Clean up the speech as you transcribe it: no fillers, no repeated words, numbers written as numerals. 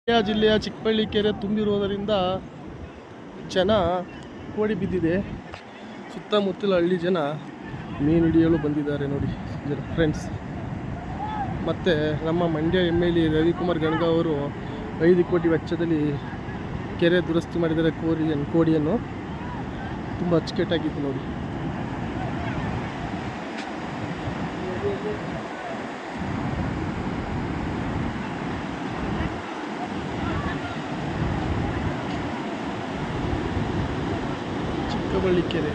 ಮಂಡ್ಯ ಜಿಲ್ಲೆಯ ಚಿಕ್ಕಬಳ್ಳಿ ಕೆರೆ ತುಂಬಿರುವುದರಿಂದ ಜನ ಕೋಡಿ ಬಿದ್ದಿದೆ. ಸುತ್ತಮುತ್ತಲ ಹಳ್ಳಿ ಜನ ಮೀನು ಹಿಡಿಯಲು ಬಂದಿದ್ದಾರೆ ನೋಡಿ ಫ್ರೆಂಡ್ಸ್. ಮತ್ತು ನಮ್ಮ ಮಂಡ್ಯ MLA ರವಿಕುಮಾರ್ ಗಣಗ ಅವರು 5 ಕೋಟಿ ವೆಚ್ಚದಲ್ಲಿ ಕೆರೆ ದುರಸ್ತಿ ಮಾಡಿದ್ದಾರೆ. ಕೋಡಿಯನ್ನು ತುಂಬ ಅಚ್ಚುಕಟ್ಟಾಗಿತ್ತು ನೋಡಿ. ಚಿಕ್ಕಬಳ್ಳಿ ಕೆರೆ